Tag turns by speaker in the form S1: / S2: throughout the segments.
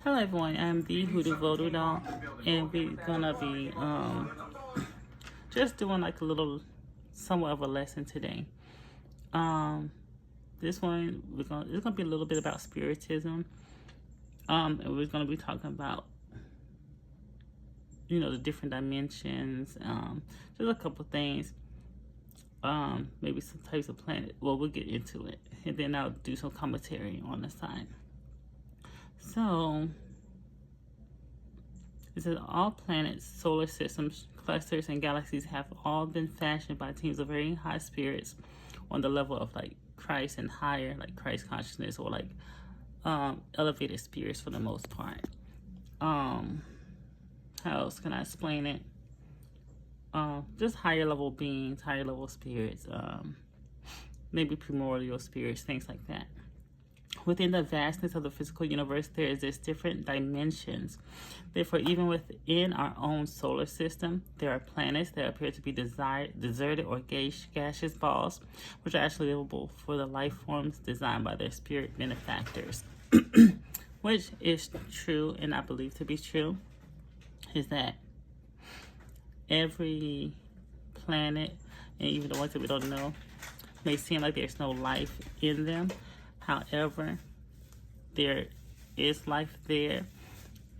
S1: Hello everyone, I'm the Vodou doll, and we're gonna be just doing like a little, somewhat of a lesson today. Um, this one it's gonna be a little bit about Spiritism. And we're gonna be talking about the different dimensions. Just a couple things. Maybe some types of planet. Well, we'll get into it, and then I'll do some commentary on the side. So, it says all planets, solar systems, clusters, and galaxies have all been fashioned by teams of very high spirits on the level of like Christ and higher, like Christ consciousness, or like elevated spirits for the most part. How else can I explain it? Just higher level beings, higher level spirits, maybe primordial spirits, things like that. Within the vastness of the physical universe, there exists different dimensions. Therefore, even within our own solar system, there are planets that appear to be deserted or gaseous balls, which are actually livable for the life forms designed by their spirit benefactors. Which is true, and I believe to be true, is that every planet, and even the ones that we don't know, may seem like there's no life in them. However, there is life there.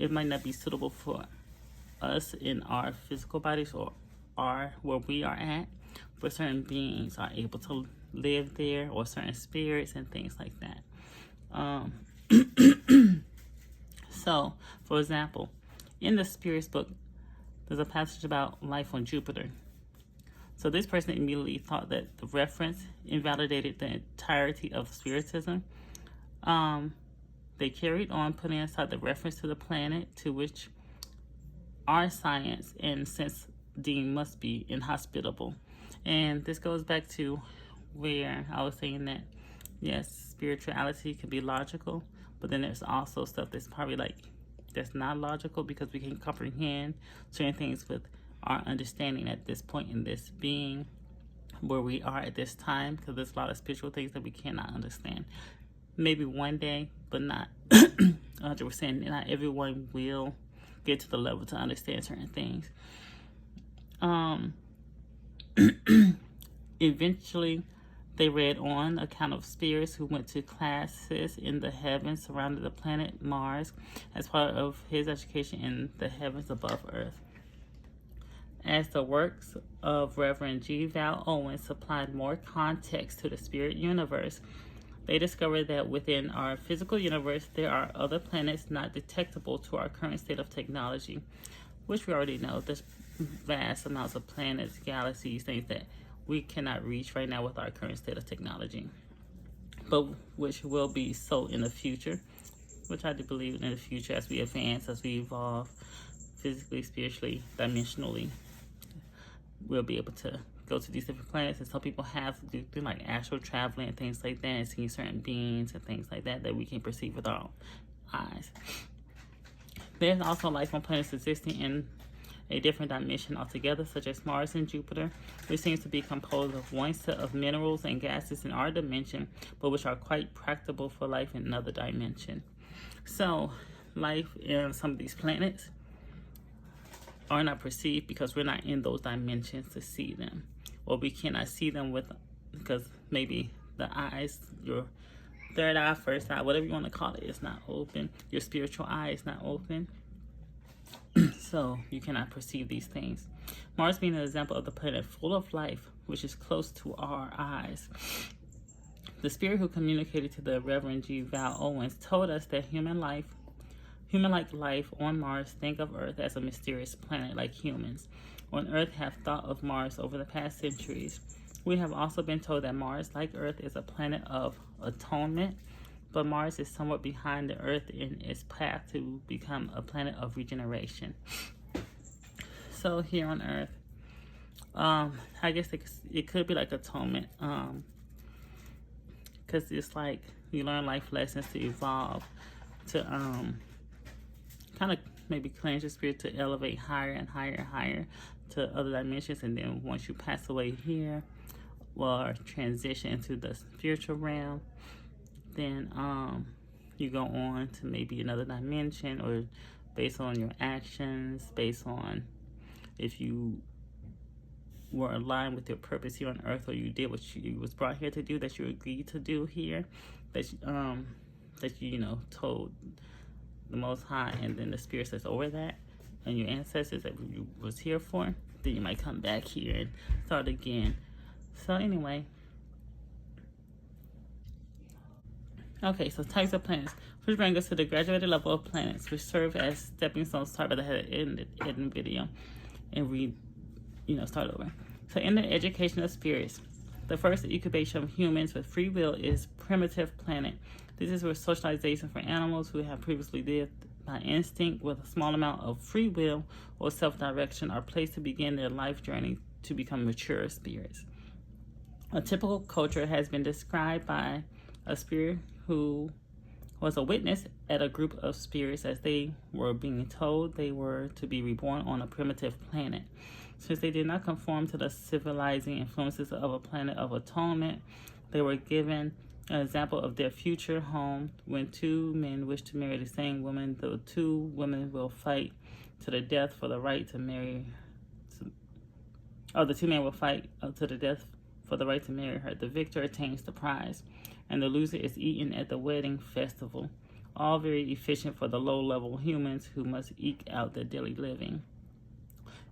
S1: It might not be suitable for us in our physical bodies or where we are at, but certain beings are able to live there, or certain spirits and things like that. So, for example, in the Spirits book, there's a passage about life on Jupiter. So this person immediately thought that the reference invalidated the entirety of Spiritism. They carried on putting aside the reference to the planet, to which our science and sense deemed must be inhospitable. And this goes back to where I was saying that, yes, spirituality can be logical, but then there's also stuff that's probably like, that's not logical, because we can comprehend certain things with our understanding at this point in this being, where we are at this time, because there's a lot of spiritual things that we cannot understand. Maybe one day, but not 100%. Not everyone will get to the level to understand certain things. Eventually, they read on account of spirits who went to classes in the heavens surrounding the planet Mars as part of his education in the heavens above Earth. As the works of Reverend G. Val Owens supplied more context to the spirit universe, they discovered that within our physical universe, there are other planets not detectable to our current state of technology, which we already know. There's vast amounts of planets, galaxies, things that we cannot reach right now with our current state of technology, but which will be so in the future, which I do believe in the future, as we advance, as we evolve physically, spiritually, dimensionally, we'll be able to go to these different planets. And some people have do like astral traveling and things like that, and seeing certain beings and things like that we can perceive with our own eyes. There's also life on planets existing in a different dimension altogether, such as Mars and Jupiter, which seems to be composed of one set of minerals and gases in our dimension, but which are quite practicable for life in another dimension. So, life in some of these planets are not perceived because we're not in those dimensions to see them, or we cannot see them because maybe the eyes, your third eye, first eye, whatever you want to call it, is not open. Your spiritual eye is not open, so you cannot perceive these things. Mars being an example of the planet full of life, which is close to our eyes. The spirit who communicated to the Reverend G. Val Owens told us that human-like life on Mars think of Earth as a mysterious planet like humans. On Earth have thought of Mars over the past centuries. We have also been told that Mars, like Earth, is a planet of atonement, but Mars is somewhat behind the Earth in its path to become a planet of regeneration. So here on Earth, I guess it could be like atonement, because it's like you learn life lessons to evolve, to kind of maybe cleanse your spirit, to elevate higher and higher and higher to other dimensions. And then once you pass away here, or transition into the spiritual realm, then you go on to maybe another dimension, or based on your actions, based on if you were aligned with your purpose here on earth, or you did what you was brought here to do, that you agreed to do here, that you told the Most High, and then the spirits that's over that, and your ancestors that you was here for, then you might come back here and start again. So anyway, okay, so types of planets, which bring us to the graduated level of planets, which serve as stepping stones. Start by the head in the video, and read, start over. So in the education of spirits, the first incubation of humans with free will is primitive planet. This is where socialization for animals who have previously lived by instinct with a small amount of free will or self-direction are placed to begin their life journey to become mature spirits. A typical culture has been described by a spirit who was a witness at a group of spirits as they were being told they were to be reborn on a primitive planet. Since they did not conform to the civilizing influences of a planet of atonement, they were given an example of their future home. When two men wish to marry the same woman, the two women will fight to the death for the right to marry. The two men will fight to the death for the right to marry her. The victor attains the prize, and the loser is eaten at the wedding festival. All very efficient for the low-level humans who must eke out their daily living.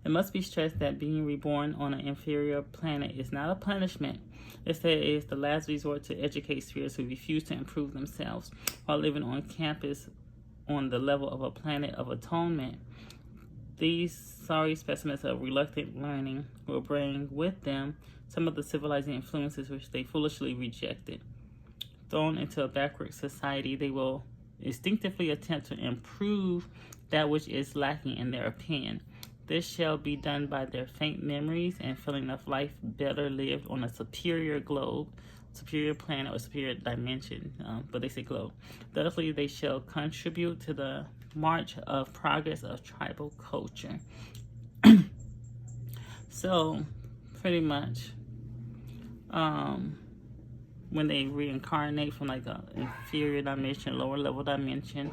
S1: It must be stressed that being reborn on an inferior planet is not a punishment. Instead, it is the last resort to educate spirits who refuse to improve themselves while living on campus on the level of a planet of atonement. These sorry specimens of reluctant learning will bring with them some of the civilizing influences which they foolishly rejected. Thrown into a backward society, they will instinctively attempt to improve that which is lacking in their opinion. This shall be done by their faint memories and feeling of life better lived on a superior globe, superior planet, or superior dimension, but they say globe. Thusly, they shall contribute to the march of progress of tribal culture. So, pretty much, when they reincarnate from like an inferior dimension, lower level dimension,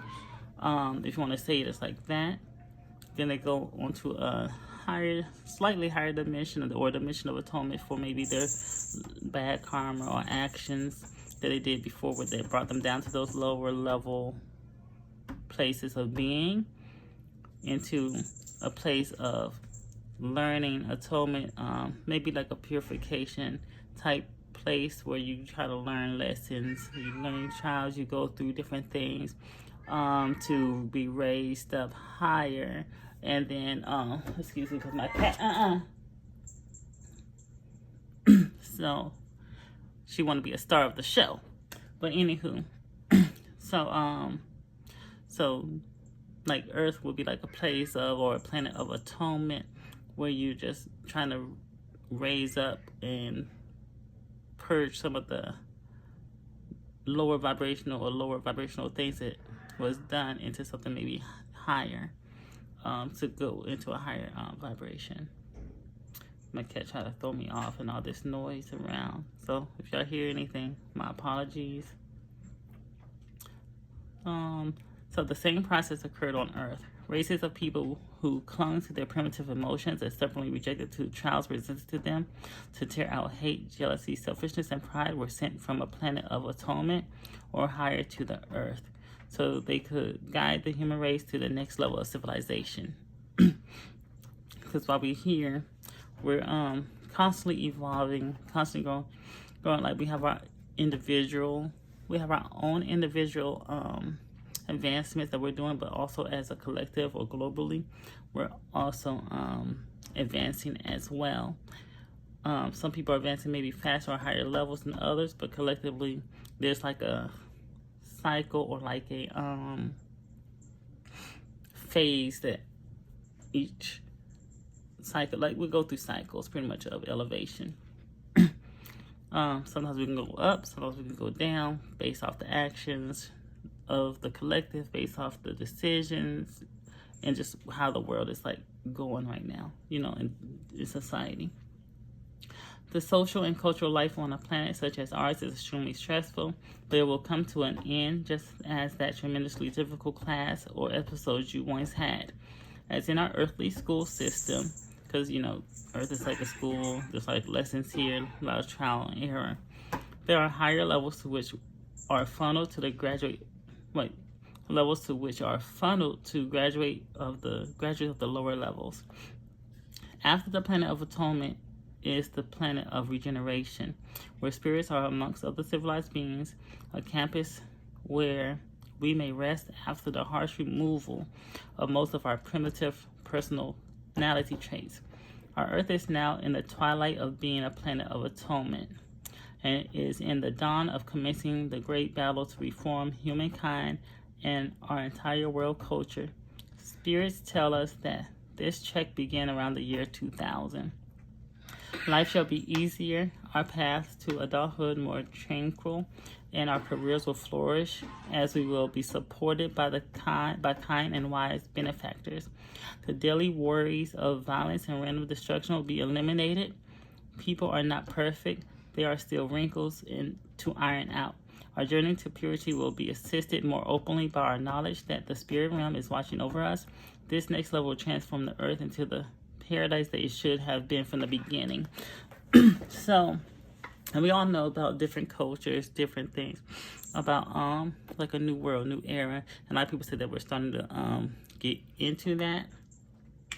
S1: if you want to say it, it's like that. Then they go onto a higher, slightly higher dimension, or dimension of atonement for maybe their bad karma or actions that they did before, where they brought them down to those lower level places of being, into a place of learning, atonement, maybe like a purification type place where you try to learn lessons. You learn trials, you go through different things to be raised up higher. And then, excuse me, because my cat, so, she want to be a star of the show. But anywho, so, like, Earth would be like a place of, or a planet of atonement, where you just trying to raise up and purge some of the lower vibrational things that was done into something maybe higher, to go into a higher vibration. My cat tried to throw me off and all this noise around. So if y'all hear anything, my apologies. So the same process occurred on Earth. Races of people who clung to their primitive emotions and stubbornly rejected to trials presented to them to tear out hate, jealousy, selfishness, and pride were sent from a planet of atonement or higher to the Earth, so they could guide the human race to the next level of civilization. Because while we're here, we're constantly evolving, constantly growing. Like we have our own individual advancements that we're doing, but also as a collective or globally, we're also advancing as well. Some people are advancing maybe faster or higher levels than others, but collectively there's like a cycle or like a phase that each cycle, like we go through cycles pretty much of elevation. Sometimes we can go up, sometimes we can go down based off the actions of the collective, based off the decisions, and just how the world is like going right now, in society. The social and cultural life on a planet such as ours is extremely stressful, but it will come to an end just as that tremendously difficult class or episode you once had. As in our earthly school system, because, Earth is like a school, there's like lessons here, a lot of trial and error. There are higher levels to which are funneled to the levels to which are funneled to graduates of the lower levels. After the planet of atonement is the planet of regeneration, where spirits are amongst other civilized beings, a campus where we may rest after the harsh removal of most of our primitive personality traits. Our Earth is now in the twilight of being a planet of atonement, and is in the dawn of commencing the great battle to reform humankind and our entire world culture. Spirits tell us that this trek began around the year 2000. Life shall be easier, our paths to adulthood more tranquil, and our careers will flourish as we will be supported by kind and wise benefactors. The daily worries of violence and random destruction will be eliminated. People are not perfect. There are still wrinkles to iron out. Our journey to purity will be assisted more openly by our knowledge that the spirit realm is watching over us. This next level will transform the earth into the paradise that it should have been from the beginning. So, and we all know about different cultures, different things, about like a new world, new era. And a lot of people say that we're starting to get into that.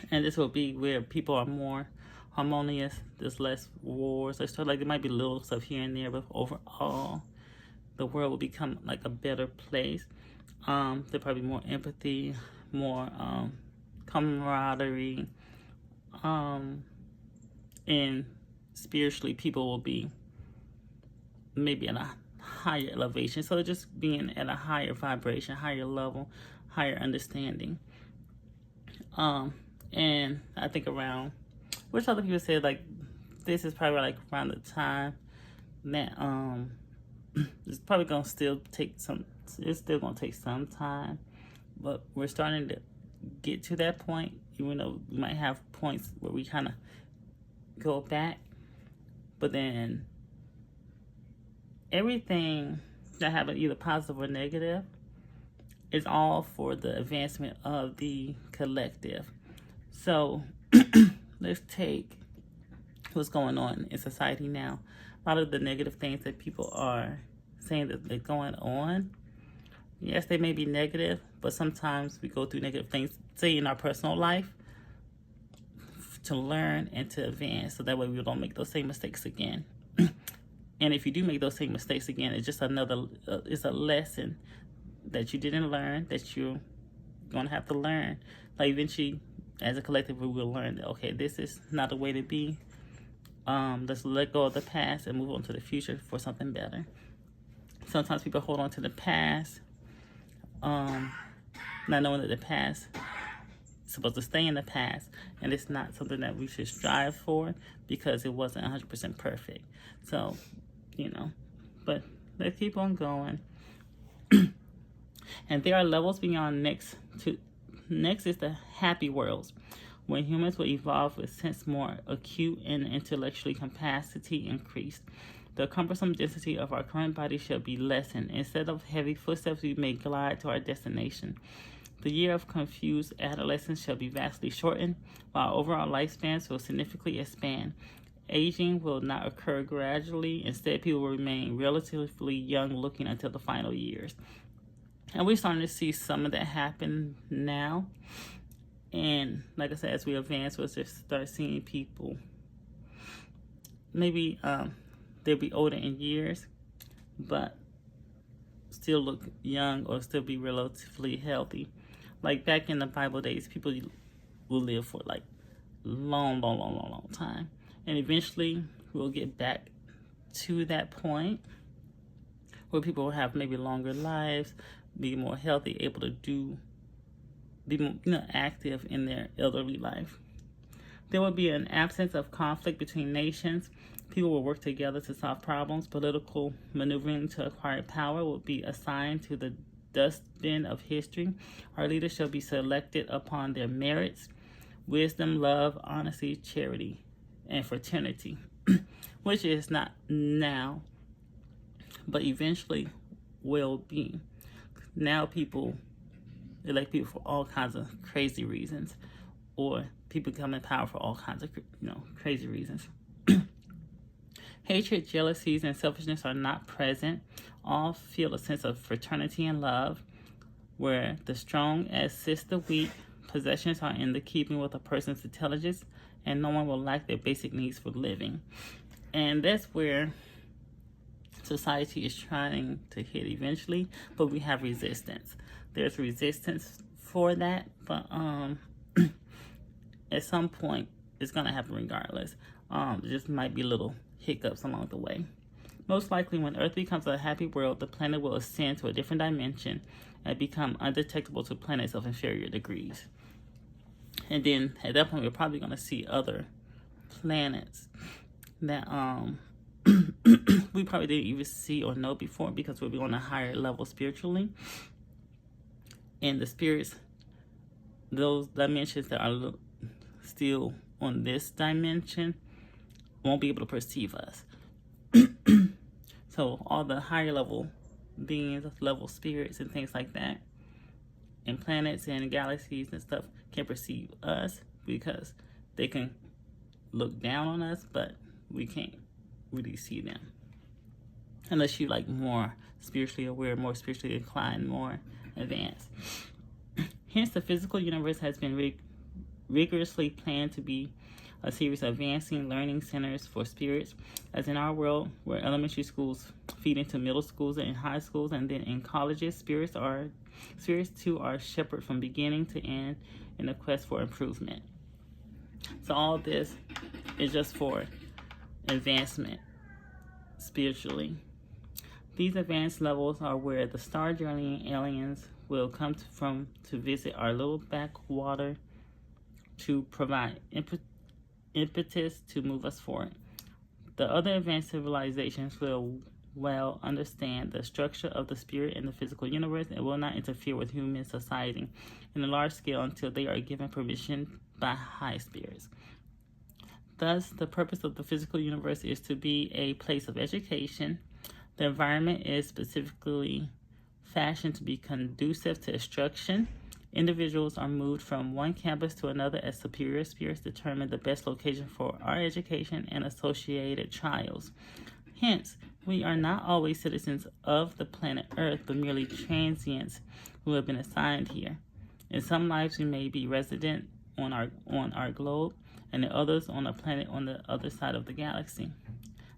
S1: And this will be where people are more harmonious, there's less wars. There might be little stuff here and there, but overall, the world will become like a better place. There'll probably be more empathy, more camaraderie, and spiritually people will be maybe at a higher elevation. So just being at a higher vibration, higher level, higher understanding. And I think around, which other people say like this is probably like around the time that it's probably gonna still take some. It's still gonna take some time, but we're starting to get to that point. Even though we might have points where we kind of go back, but then everything that happens, either positive or negative, is all for the advancement of the collective. So let's take what's going on in society now. A lot of the negative things that people are saying that they're going on, yes, they may be negative, but sometimes we go through negative things, say in our personal life, to learn and to advance, so that way we don't make those same mistakes again. And if you do make those same mistakes again, it's just it's a lesson that you didn't learn, that you're gonna have to learn. Like eventually, as a collective, we will learn that, okay, this is not the way to be. Let's let go of the past and move on to the future for something better. Sometimes people hold on to the past, not knowing that the past is supposed to stay in the past, and it's not something that we should strive for because it wasn't 100% perfect. So, but let's keep on going. And there are levels beyond next is the happy worlds, when humans will evolve with sense more acute and intellectually capacity increased. The cumbersome density of our current body shall be lessened. Instead of heavy footsteps, we may glide to our destination. The year of confused adolescence shall be vastly shortened, while overall lifespans will significantly expand. Aging will not occur gradually. Instead, people will remain relatively young looking until the final years. And we're starting to see some of that happen now. And like I said, as we advance, we'll just start seeing people, maybe they'll be older in years, but still look young or still be relatively healthy. Like back in the Bible days, people will live for like long time. And eventually we'll get back to that point where people will have maybe longer lives, be more healthy, able to be more, active in their elderly life. There will be an absence of conflict between nations. People will work together to solve problems. Political maneuvering to acquire power will be assigned to the dustbin of history. Our leaders shall be selected upon their merits, wisdom, love, honesty, charity, and fraternity. which is not now, but eventually will be. Now people elect people for all kinds of crazy reasons, or people come in power for all kinds of crazy reasons. Hatred, jealousies, and selfishness are not present. All feel a sense of fraternity and love, where the strong assist the weak. Possessions are in the keeping with a person's intelligence, and no one will lack their basic needs for living. And that's where society is trying to hit eventually, but we have resistance. There's resistance for that, but at some point it's gonna happen regardless. There just might be little hiccups along the way. Most likely, when Earth becomes a happy world, the planet will ascend to a different dimension and become undetectable to planets of inferior degrees. And then at that point, we're probably going to see other planets that we probably didn't even see or know before, because we'll be on a higher level spiritually. And the spirits, those dimensions that are still on this dimension, won't be able to perceive us. So all the higher level beings, level spirits and things like that, and planets and galaxies and stuff can perceive us, because they can look down on us, but we can't really see them unless you like more spiritually aware, more spiritually inclined, more advanced. Hence, the physical universe has been rigorously planned to be a series of advancing learning centers for spirits, as in our world, where elementary schools feed into middle schools and high schools, and then in colleges, spirits too are shepherded from beginning to end in a quest for improvement. So all this is just for advancement spiritually. These advanced levels are where the star journeying aliens will come to visit our little backwater to provide impetus to move us forward. The other advanced civilizations will well understand the structure of the spirit and the physical universe and will not interfere with human society in a large scale until they are given permission by high spirits. Thus, the purpose of the physical universe is to be a place of education. The environment is specifically fashioned to be conducive to instruction. Individuals are moved from one campus to another as superior spirits determine the best location for our education and associated trials. Hence, we are not always citizens of the planet Earth, but merely transients who have been assigned here. In some lives, we may be resident on our globe, and in others on a planet on the other side of the galaxy.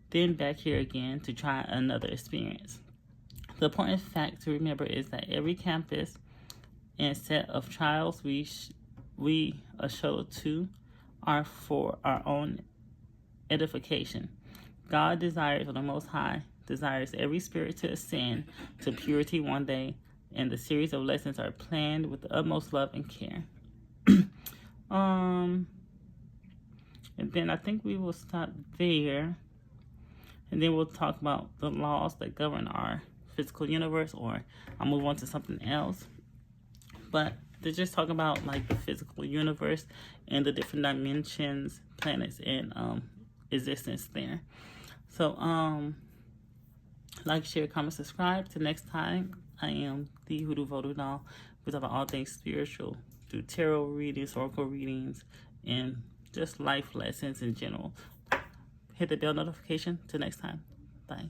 S1: Then back here again to try another experience. The important fact to remember is that every campus and set of trials we are shuttled to are for our own edification. God desires, or the Most High desires, every spirit to ascend to purity one day, and the series of lessons are planned with the utmost love and care. And then I think we will stop there, and then we'll talk about the laws that govern our physical universe, or I'll move on to something else. But they're just talking about like the physical universe and the different dimensions, planets, and existence there. So like, share, comment, subscribe. Till next time, I am the Vodou doll. We talk about all things spiritual, through tarot readings, oracle readings, and just life lessons in general. Hit the bell notification. Till next time. Bye.